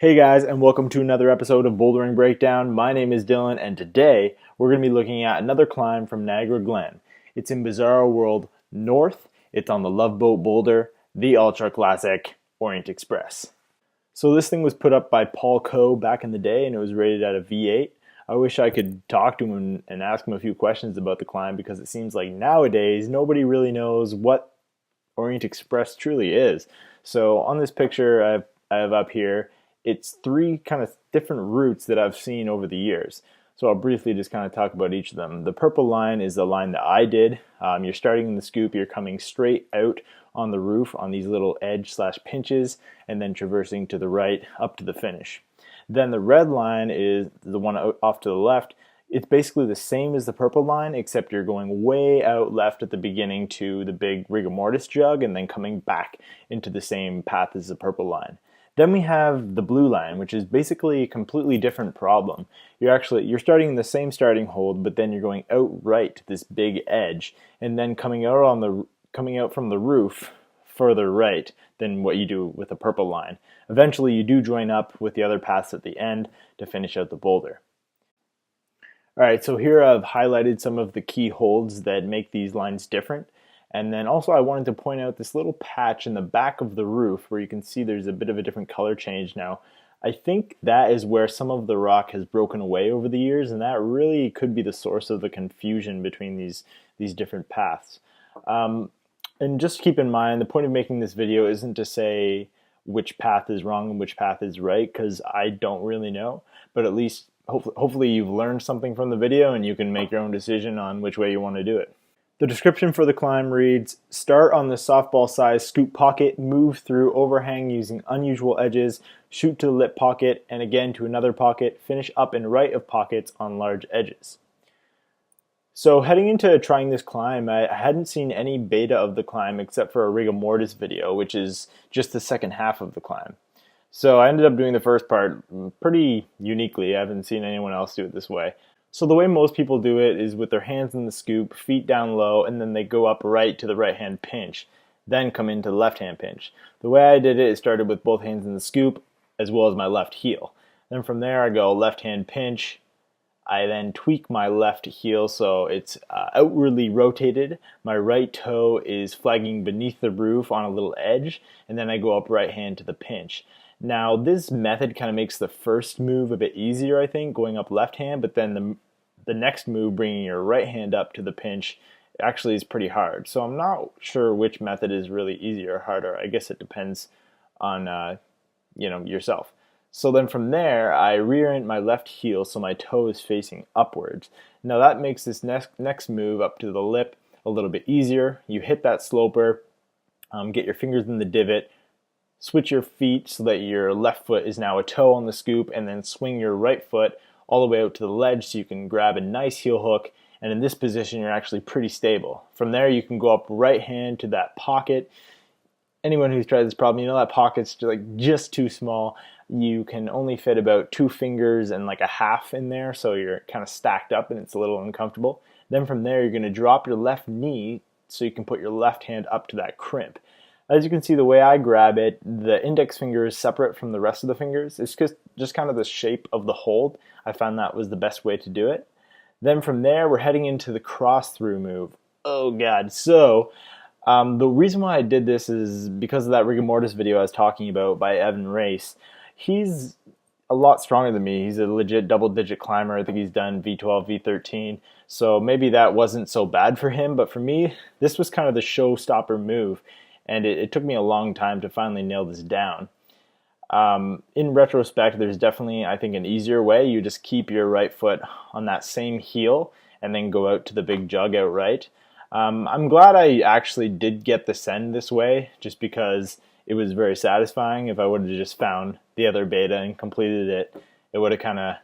Hey guys, and welcome to another episode of Bouldering Breakdown. My name is Dylan, and today we're going to be looking at another climb from Niagara Glen. It's in Bizarro World North. It's on the Love Boat Boulder, the ultra classic Orient Express. So this thing was put up by Paul Coe back in the day, and it was rated at a V8. I wish I could talk to him and ask him a few questions about the climb, because it seems like nowadays nobody really knows what Orient Express truly is. So on this picture I have up here, it's three kind of different routes that I've seen over the years. So I'll briefly just kind of talk about each of them. The purple line is the line that I did. You're starting in the scoop, you're coming straight out on the roof on these little edge/pinches, and then traversing to the right up to the finish. Then the red line is the one off to the left. It's basically the same as the purple line, except you're going way out left at the beginning to the big rigor mortis jug, and then coming back into the same path as the purple line. Then we have the blue line, which is basically a completely different problem. You're starting in the same starting hold, but then you're going out right to this big edge, and then coming out from the roof further right than what you do with the purple line. Eventually, you do join up with the other paths at the end to finish out the boulder. All right, so here I've highlighted some of the key holds that make these lines different. And then also I wanted to point out this little patch in the back of the roof where you can see there's a bit of a different color change now. I think that is where some of the rock has broken away over the years, and that really could be the source of the confusion between these different paths. And just keep in mind, the point of making this video isn't to say which path is wrong and which path is right, because I don't really know, but at least hopefully you've learned something from the video and you can make your own decision on which way you want to do it. The description for the climb reads, start on the softball-sized scoop pocket, move through overhang using unusual edges, shoot to the lip pocket, and again to another pocket, finish up and right of pockets on large edges. So heading into trying this climb, I hadn't seen any beta of the climb except for a rigor mortis video, which is just the second half of the climb. So I ended up doing the first part pretty uniquely. I haven't seen anyone else do it this way. So the way most people do it is with their hands in the scoop, feet down low, and then they go up right to the right hand pinch, then come into the left hand pinch. The way I did it is started with both hands in the scoop as well as my left heel. Then from there I go left hand pinch. I then tweak my left heel so it's outwardly rotated. My right toe is flagging beneath the roof on a little edge, and then I go up right hand to the pinch. Now this method kind of makes the first move a bit easier, I think, going up left hand, but then the next move, bringing your right hand up to the pinch, actually is pretty hard. So I'm not sure which method is really easier or harder. I guess it depends on yourself. So then from there, I reorient my left heel so my toe is facing upwards. Now that makes this next move up to the lip a little bit easier. You hit that sloper, get your fingers in the divot, switch your feet so that your left foot is now a toe on the scoop, and then swing your right foot all the way out to the ledge so you can grab a nice heel hook, and in this position you're actually pretty stable. From there you can go up right hand to that pocket. Anyone who's tried this problem, you know that pocket's just too small. You can only fit about 2 fingers and like a half in there, so you're kind of stacked up and it's a little uncomfortable. Then from there you're going to drop your left knee so you can put your left hand up to that crimp. As you can see, the way I grab it, the index finger is separate from the rest of the fingers. It's just kind of the shape of the hold. I found that was the best way to do it. Then from there, we're heading into the cross-through move. Oh God. So the reason why I did this is because of that rigor mortis video I was talking about by Evan Race. He's a lot stronger than me. He's a legit double-digit climber. I think he's done V12, V13. So maybe that wasn't so bad for him. But for me, this was kind of the showstopper move. And it took me a long time to finally nail this down. In retrospect, there's definitely, I think, an easier way. You just keep your right foot on that same heel and then go out to the big jug outright. I'm glad I actually did get the send this way, just because it was very satisfying. If I would have just found the other beta and completed it, it would have kind of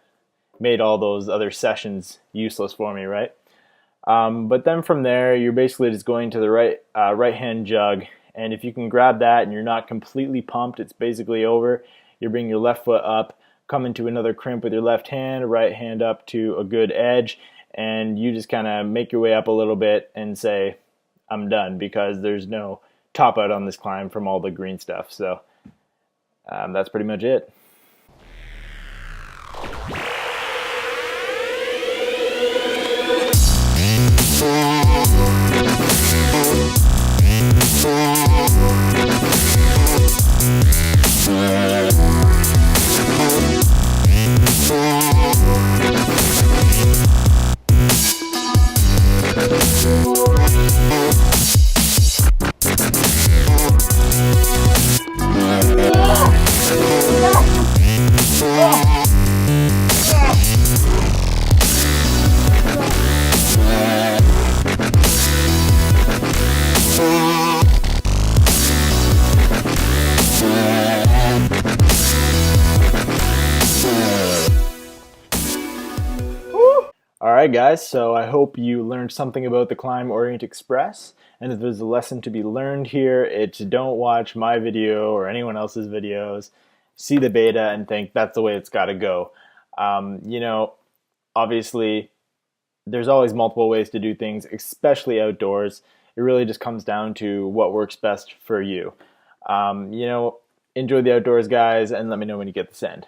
made all those other sessions useless for me, right? But then from there, you're basically just going to the right hand jug. And if you can grab that and you're not completely pumped, it's basically over. You bring your left foot up, come into another crimp with your left hand, right hand up to a good edge, and you just kind of make your way up a little bit and say, I'm done, because there's no top out on this climb from all the green stuff. So that's pretty much it. Alright guys, so I hope you learned something about the climb Orient Express, and if there's a lesson to be learned here, it's don't watch my video or anyone else's videos, see the beta and think that's the way it's got to go. You know, obviously there's always multiple ways to do things, especially outdoors. It really just comes down to what works best for you. You know, enjoy the outdoors guys, and let me know when you get this end.